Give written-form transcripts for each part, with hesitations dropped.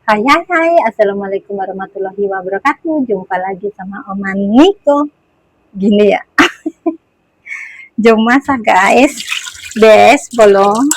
Hai hai hai, Assalamualaikum warahmatullahi wabarakatuh. Jumpa lagi sama Oma Niko. Gini ya, jom masak guys. Bes, bolong.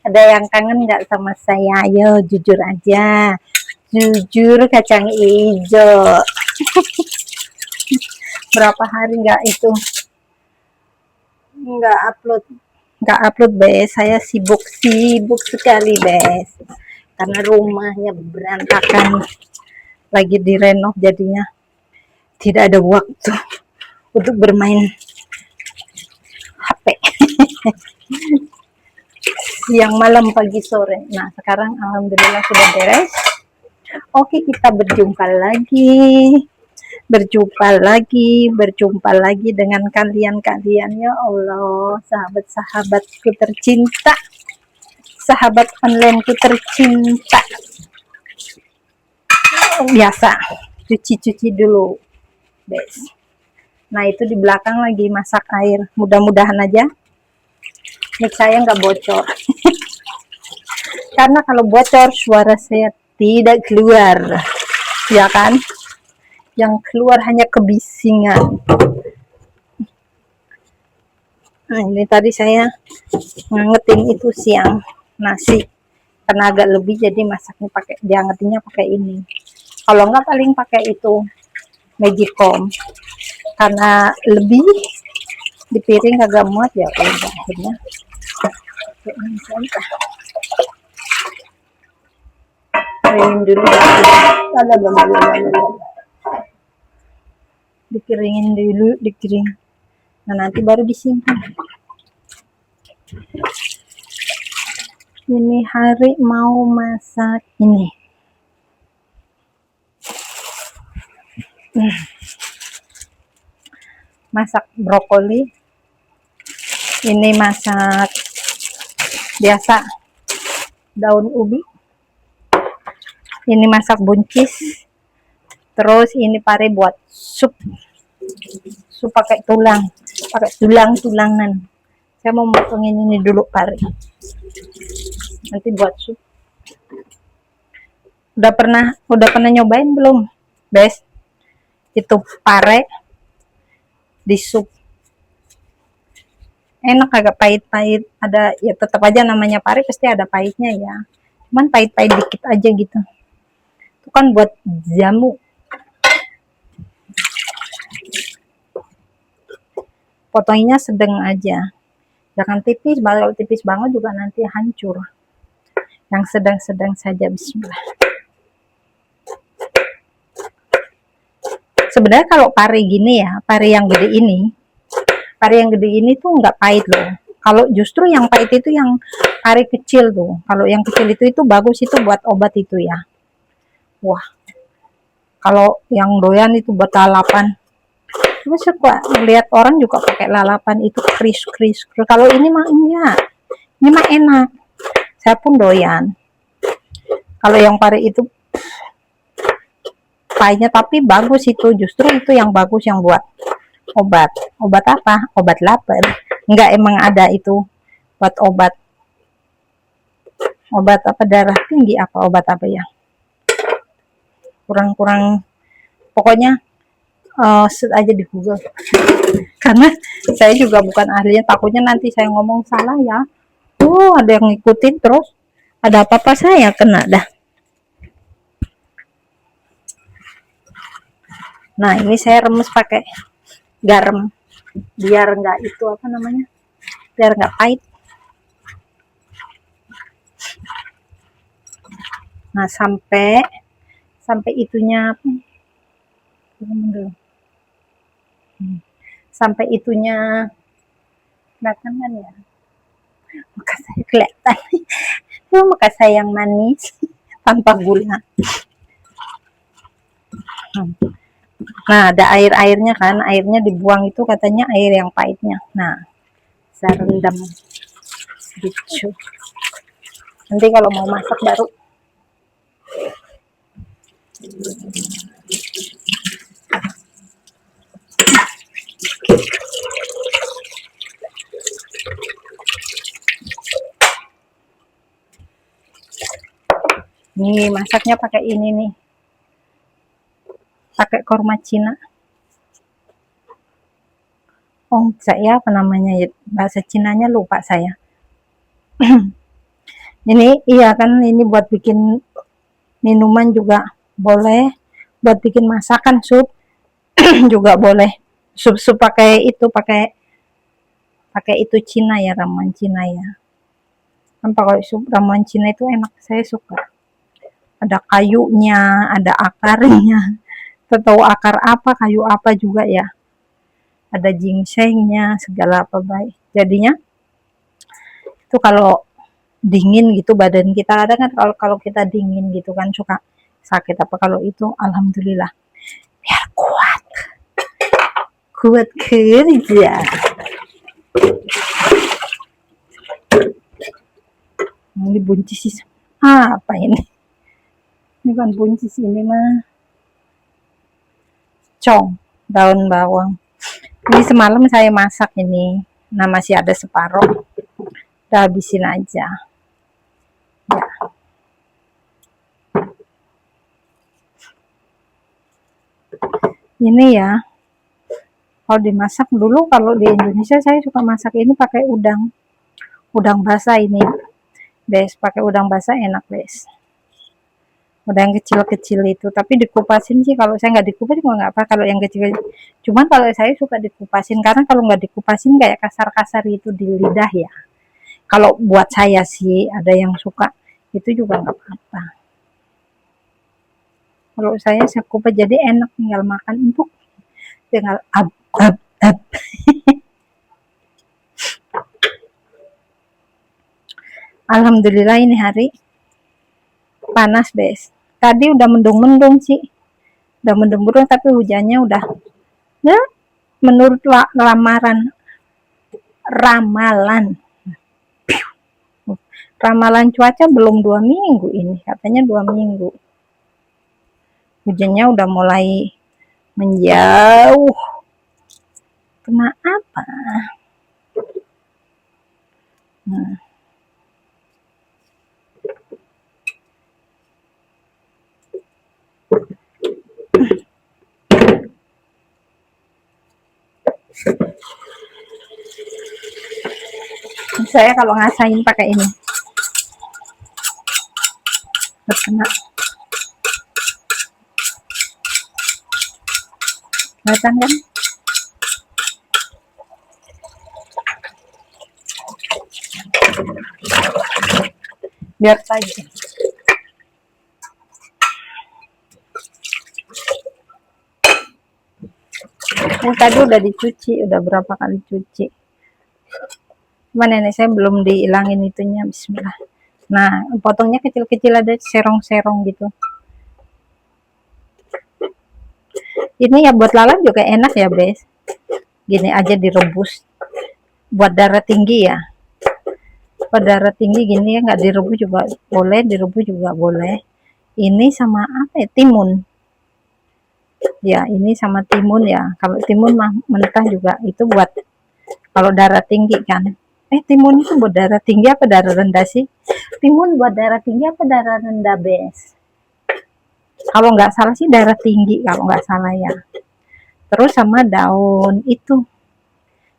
Ada yang kangen nggak sama saya? Ayo, jujur aja. Jujur kacang hijau. Berapa hari nggak itu? Nggak upload. Nggak upload, Bes. Saya sibuk sekali, Bes. Karena rumahnya berantakan. Lagi direnov jadinya. Tidak ada waktu untuk bermain HP. Siang, malam, pagi, sore. Nah, sekarang alhamdulillah sudah beres. Oke, kita berjumpa lagi dengan kalian ya Allah, sahabat-sahabatku tercinta, sahabat onlineku tercinta. Biasa cuci dulu, Bes. Nah, itu di belakang lagi masak air. Mudah-mudahan aja mic saya nggak bocor. Karena kalau bocor suara saya tidak keluar, ya kan? Yang keluar hanya kebisingan. Nah, ini tadi saya ngangetin itu siang nasi, karena agak lebih jadi masaknya pakai, diangetinnya pakai ini. Kalau nggak paling pakai itu Magicom, karena lebih di piring agak muat ya udah akhirnya keringin dulu, dikiring. Nah, nanti baru disimpan. Ini hari mau masak ini. Masak brokoli. Ini masak biasa daun ubi. Ini masak buncis. Terus ini pare buat sup pakai tulang-tulangan. Saya mau motongin ini dulu pare, nanti buat sup. Udah pernah nyobain belum, Bes? Itu pare di sup, enak, agak pahit-pahit, ada ya, tetap aja namanya pare pasti ada pahitnya ya, cuman pahit-pahit dikit aja gitu. Itu kan buat jamu. Potongnya sedang aja, jangan tipis, kalau tipis banget juga nanti hancur. Yang sedang-sedang saja. Bismillah. Sebenarnya kalau pare gini ya, pare yang gede ini tuh nggak pahit loh. Kalau justru yang pahit itu yang pare kecil tuh. Kalau yang kecil itu bagus, itu buat obat itu ya. Wah, kalau yang doyan itu buat lalapan. Terus suka lihat orang juga pakai lalapan itu kris. Kalau ini mah enggak. Ini mah enak. Saya pun doyan. Kalau yang pare itu pahitnya, tapi bagus itu. Justru itu yang bagus, yang buat obat. Obat apa? Obat lapar. Enggak, emang ada itu buat obat apa, darah tinggi apa, obat apa ya, kurang pokoknya search aja di Google. Karena saya juga bukan ahlinya, takutnya nanti saya ngomong salah ya. Ada yang ngikutin terus ada apa-apa saya kena dah. Nah, ini saya remes pakai garam biar nggak itu apa namanya, biar nggak pahit. Nah, sampai itunya sampai itunya kelihatan kan ya, maka saya kelihatan. Maka saya yang manis tanpa gula. Nah, ada airnya kan, airnya dibuang itu katanya air yang pahitnya. Nah, saya rendam gitu. Nanti kalau mau masak baru. Nih masaknya pakai ini nih, pakai korma Cina. Oh, saya apa namanya ya? Bahasa Cinanya lupa saya. Ini iya kan, ini buat bikin minuman juga boleh, buat bikin masakan sup juga boleh. Sup-sup pakai itu, pakai pakai itu Cina ya, ramuan Cina ya. Kan kalau sup ramuan Cina itu enak, saya suka. Ada kayunya, ada akarnya. Tahu akar apa, kayu apa juga ya. Ada ginsengnya, segala apa baik. Jadinya itu kalau dingin gitu badan kita, kadang kan kalau kalau kita dingin gitu kan suka sakit apa, kalau itu alhamdulillah biar kuat, kuat kerja. Ini buncis sih. Apa ini? Ini bukan buncis, ini mah cong, daun bawang. Ini semalam saya masak ini. Nah, masih ada separuh. Udah habisin aja. Ya. Ini ya. Kalau dimasak dulu, kalau di Indonesia saya suka masak ini pakai udang. Udang basah ini. Bes, pakai udang basah enak, Bes. Udah yang kecil-kecil itu, tapi dikupasin sih. Kalau saya nggak dikupas juga nggak apa, kalau yang kecil. Cuman kalau saya suka dikupasin, karena kalau nggak dikupasin kayak kasar-kasar itu di lidah ya. Kalau buat saya sih, ada yang suka, itu juga nggak apa-apa. Kalau saya kupas jadi enak, tinggal makan empuk, tinggal ab. Alhamdulillah ini hari panas, Bes. Tadi udah mendung-mendung sih, udah mendung-mendung, tapi hujannya udah, ya, menurut ramalan ramalan cuaca belum 2 minggu ini, katanya 2 minggu hujannya udah mulai menjauh. Kenapa? Saya kalau ngasain pakai ini terkena, kelihatan kan? Biar saja. Ini tadi udah dicuci, udah berapa kali cuci. Cuman nenek saya belum dihilangin itunya, bismillah. Nah, potongnya kecil-kecil, ada serong-serong gitu. Ini ya buat lalap juga enak ya, Bes. Gini aja direbus. Buat darah tinggi ya. Buat darah tinggi gini ya, nggak direbus juga boleh, direbus juga boleh. Ini sama apa ya, timun. Ya, ini sama timun ya. Kalau timun mah mentah juga, itu buat kalau darah tinggi kan. Timun itu buat darah tinggi apa darah rendah sih? Timun buat darah tinggi apa darah rendah, Bes? Kalau nggak salah sih darah tinggi, kalau nggak salah ya. Terus sama daun itu,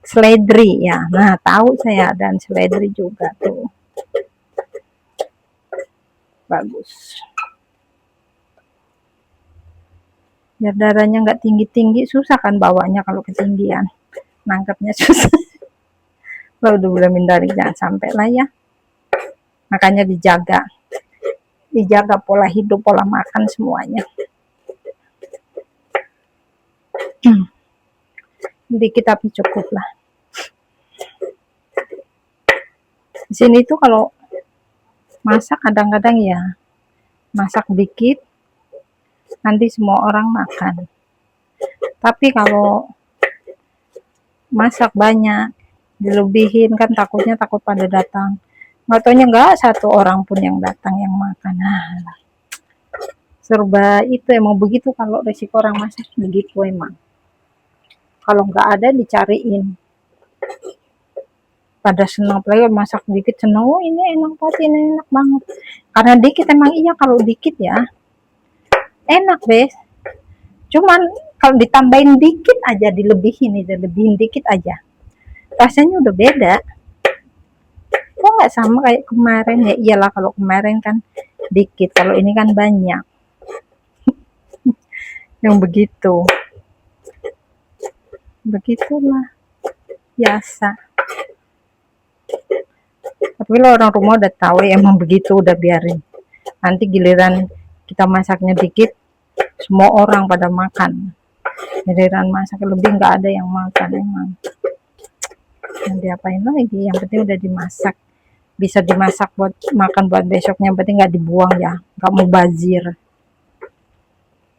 seledri ya. Nah, tahu saya, dan seledri juga tuh. Bagus. Biar darahnya nggak tinggi-tinggi, susah kan bawanya kalau ketinggian. Nangkepnya susah. Kalau udah vitamin dari jangan sampai lah ya. Makanya dijaga. Dijaga pola hidup, pola makan semuanya. Dikit tapi cukup lah. Di sini tuh kalau masak kadang-kadang ya masak dikit, nanti semua orang makan. Tapi kalau masak banyak, dilebihin kan takutnya takut pada datang. Nggak taunya nggak satu orang pun yang datang yang makan. Nah, serba itu emang begitu, kalau resiko orang masak begitu emang. Kalau nggak ada dicariin. Pada senang, apalagi masak dikit senang, oh ini enak banget, ini enak banget. Karena dikit emang iya, kalau dikit ya enak Bes. Cuman kalau ditambahin dikit aja, dilebihin dikit aja, rasanya udah beda. Kok nggak sama kayak kemarin? Ya iyalah, kalau kemarin kan dikit, kalau ini kan banyak. Yang begitulah, biasa. Tapi lo orang rumah udah tahu ya, emang begitu, udah biarin. Nanti giliran kita masaknya dikit, semua orang pada makan. Giliran masak lebih, nggak ada yang makan emang. Yang diapain lagi? Yang penting udah dimasak, bisa dimasak buat makan buat besoknya, berarti nggak dibuang ya, nggak mau bazir.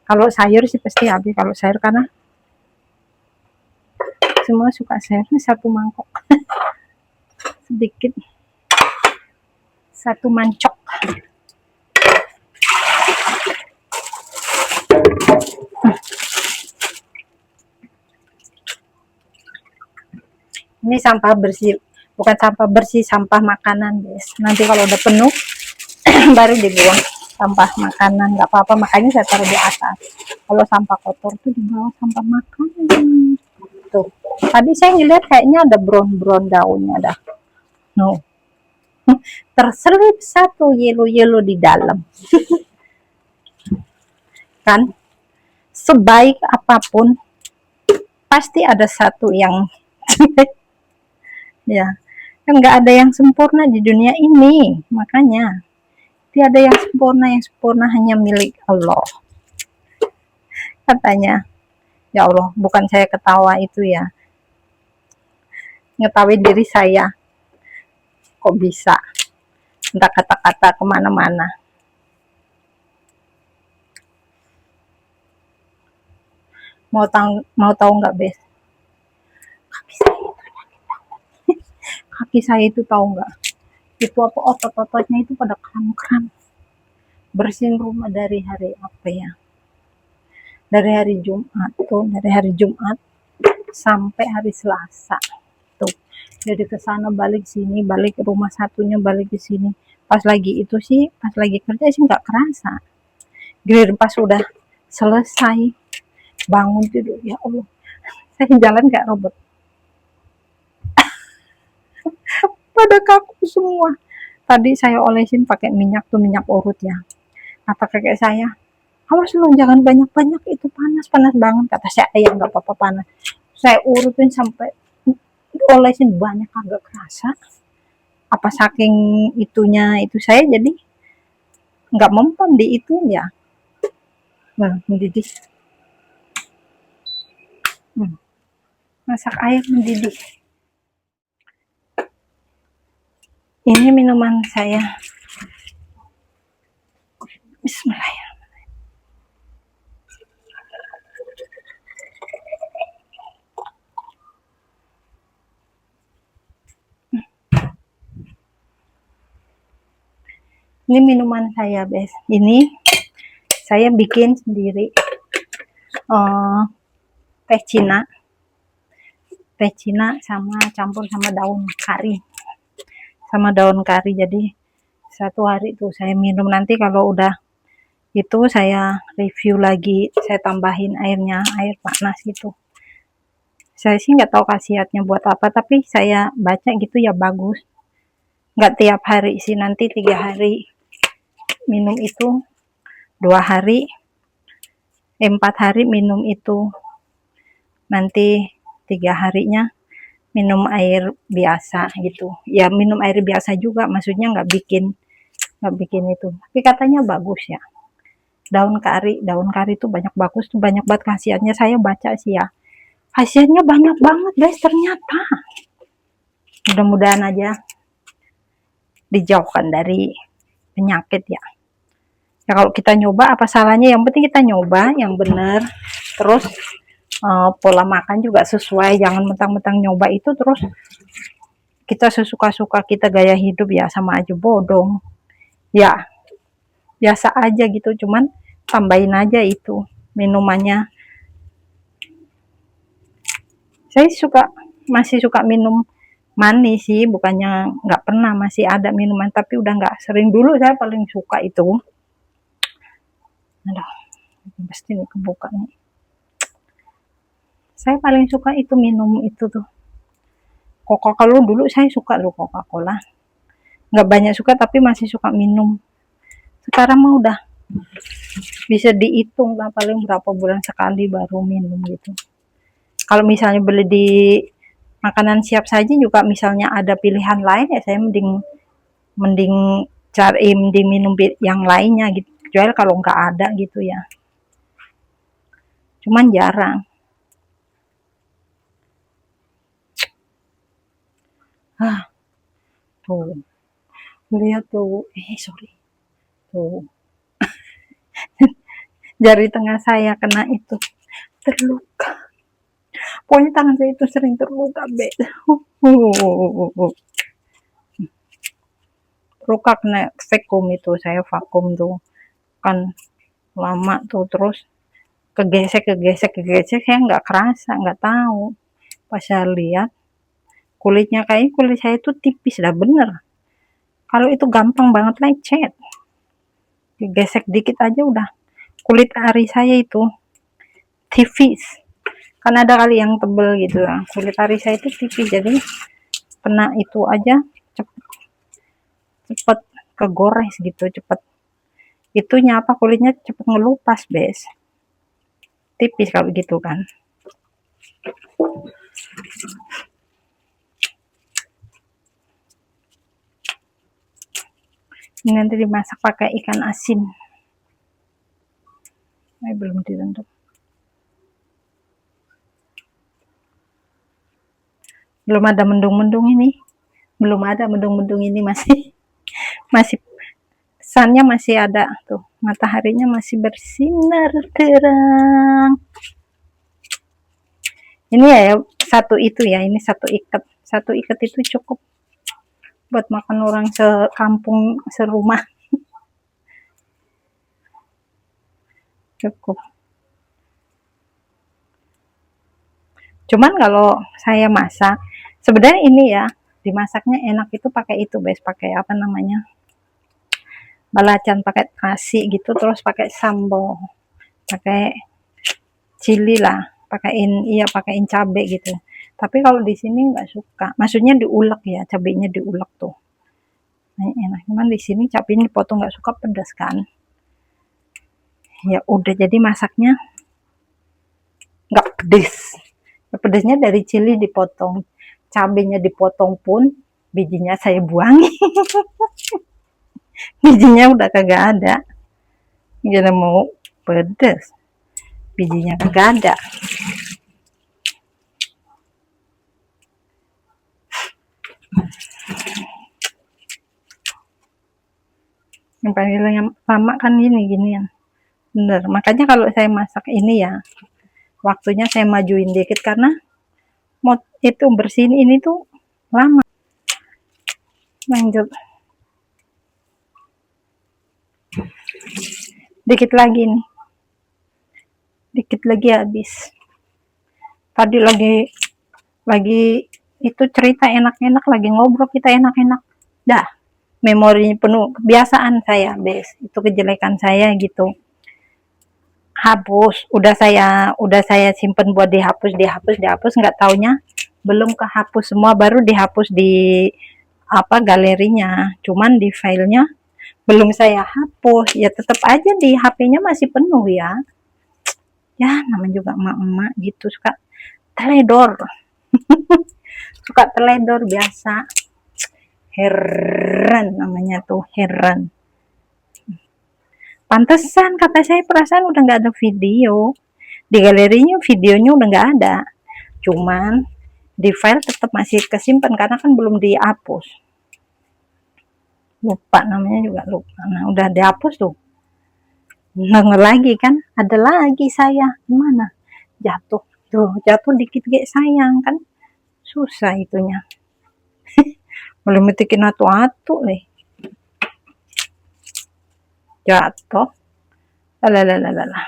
Kalau sayur sih pasti habis, kalau sayur karena semua suka sayur. Satu mangkok sedikit, satu mancok. Ini sampah bersih, bukan sampah bersih, sampah makanan guys. Nanti kalau udah penuh baru dibuang. Sampah makanan nggak apa-apa, makanya saya taruh di atas. Kalau sampah kotor tuh di bawah sampah makanan. Tuh, tadi saya ngeliat kayaknya ada brown daunnya dah. No, terselip satu yellow di dalam. Kan sebaik apapun pasti ada satu yang ya, nggak ada yang sempurna di dunia ini, makanya tiada yang sempurna hanya milik Allah. Katanya, ya Allah, bukan saya ketawa itu ya, ngetawain diri saya, kok bisa entah kata-kata kemana-mana. Mau tahu nggak Bes? Kaki saya itu tahu nggak? Itu apa, otot-ototnya itu pada kram-kram. Bersihin rumah dari hari apa ya? Dari hari Jumat sampai hari Selasa. Tuh. Jadi ke sana balik sini, balik rumah satunya, balik ke sini. Pas lagi kerja sih nggak kerasa. Giliran pas udah selesai, bangun tidur, ya Allah, saya jalan kayak robot. Pada kaku semua. Tadi saya olesin pakai minyak urut ya. Kata kakek saya, awas lo jangan banyak-banyak, itu panas banget. Kata saya, ya nggak apa-apa panas. Saya urutin sampai olesin banyak, agak kerasa. Apa saking itunya itu saya jadi nggak mempan di itu ya. Nah, mendidih. Masak air mendidih. Ini minuman saya. Bismillahirrahmanirrahim. Ini minuman saya, Bes. Ini saya bikin sendiri. Teh Cina sama campur sama daun kari. Jadi satu hari tuh saya minum. Nanti kalau udah itu saya review lagi, saya tambahin airnya, air panas gitu. Saya sih nggak tahu khasiatnya buat apa, tapi saya baca gitu ya bagus. Nggak tiap hari sih, nanti 3 hari minum itu, 2 hari, 4 hari minum itu, nanti 3 harinya minum air biasa gitu. Ya minum air biasa juga, maksudnya nggak bikin itu. Tapi katanya bagus ya. Daun kari itu banyak banget khasiatnya. Saya baca sih ya, khasiatnya banyak banget guys ternyata. Mudah-mudahan aja dijauhkan dari penyakit ya. Ya kalau kita nyoba apa salahnya, yang penting kita nyoba yang benar. Terus pola makan juga sesuai, jangan mentang-mentang nyoba itu terus kita sesuka-suka kita gaya hidup, ya sama aja bodoh. Ya biasa aja gitu, cuman tambahin aja itu minumannya. Saya masih suka minum manis sih, bukannya nggak pernah, masih ada minuman, tapi udah nggak sering. Dulu saya paling suka itu. Aduh, pasti nih kebuka nih. Saya paling suka itu minum itu tuh. Coca-Cola dulu saya suka loh Coca-Cola. Nggak banyak suka tapi masih suka minum. Sekarang mah udah bisa dihitung lah paling berapa bulan sekali baru minum gitu. Kalau misalnya beli di makanan siap saji juga misalnya ada pilihan lain ya saya mending mending cari mending minum yang lainnya gitu. Kecuali kalau nggak ada gitu ya. Cuman jarang. Ah, tuh. Lihat tuh. Sorry. Tuh. Jari tengah saya kena itu. Terluka. Pokoknya tangan saya itu sering terluka, Be. Luka kena vakum itu, saya vakum tuh. Kan lama tuh, terus kegesek, saya nggak kerasa, nggak tahu. Pas saya lihat, kulitnya kayak kulit saya itu tipis dah, bener. Kalau itu gampang banget lecet. Digesek dikit aja udah. Kulit ari saya itu tipis. Kan ada kali yang tebel gitu lah. Kulit ari saya itu tipis, jadi kena itu aja cepet kegores gitu, cepet itunya apa kulitnya cepet ngelupas, Bes. Tipis kalau gitu kan. Ini nanti dimasak pakai ikan asin. Belum ditutup. Belum ada mendung-mendung ini. Belum ada mendung-mendung ini, masih masih sunnya masih ada tuh. Mataharinya masih bersinar terang. Ini ya satu itu ya, ini satu ikat. Satu ikat itu cukup buat makan orang sekampung, serumah. Cukup. Cuman kalau saya masak, sebenarnya ini ya, dimasaknya enak itu pakai itu, Bes, pakai apa namanya? Balacan, pakai nasi gitu, terus pakai sambal, pakai cili lah, pakaiin cabe gitu. Tapi kalau di sini nggak suka, maksudnya diulek ya, cabenya diulek tuh. Nah, enak. Cuman di sini cabenya dipotong, nggak suka pedas kan. Ya udah, jadi masaknya nggak pedes. Pedesnya dari cili dipotong, cabenya dipotong pun bijinya saya buangi. Bijinya udah kagak ada. Gimana mau pedes? Bijinya kagak ada. Yang paling lama kan ginian. Bener. Makanya kalau saya masak ini ya, waktunya saya majuin dikit karena mau itu bersihin ini tuh lama. Lanjut. Dikit lagi nih. Dikit lagi habis. Tadi lagi itu cerita enak-enak, lagi ngobrol kita enak-enak. Dah, memorinya penuh. Kebiasaan saya, Bes. Itu kejelekan saya gitu. Hapus, udah saya simpen buat dihapus, nggak taunya belum kehapus semua, baru dihapus di apa galerinya. Cuman di filenya belum saya hapus, ya tetap aja di HP-nya masih penuh ya. Ya, namanya juga emak-emak gitu, suka teledor. Suka teledor biasa. Heran namanya tuh, heran. Pantesan kata saya, perasaan udah nggak ada video. Di galerinya videonya udah nggak ada. Cuman di file tetap masih kesimpan karena kan belum dihapus. Lupa namanya juga lupa. Nah, udah dihapus tuh. Denger lagi kan, ada lagi saya. Gimana? Jatuh. Tuh, jatuh dikit kayak sayang kan. Susah itunya. Boleh metikin atu-atu nih. Jatuh. Lalalala.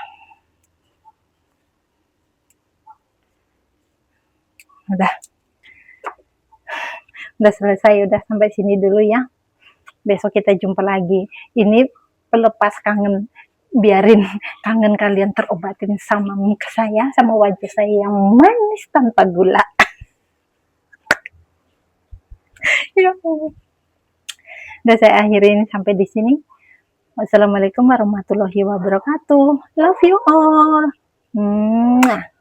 Udah. Udah selesai, udah sampai sini dulu ya. Besok kita jumpa lagi. Ini pelepas kangen, biarin kangen kalian terobatin sama muka saya, sama wajah saya yang manis tanpa gula. Ya Allah. Udah saya akhirin sampai di sini. Wassalamualaikum warahmatullahi wabarakatuh. Love you all. Mwah.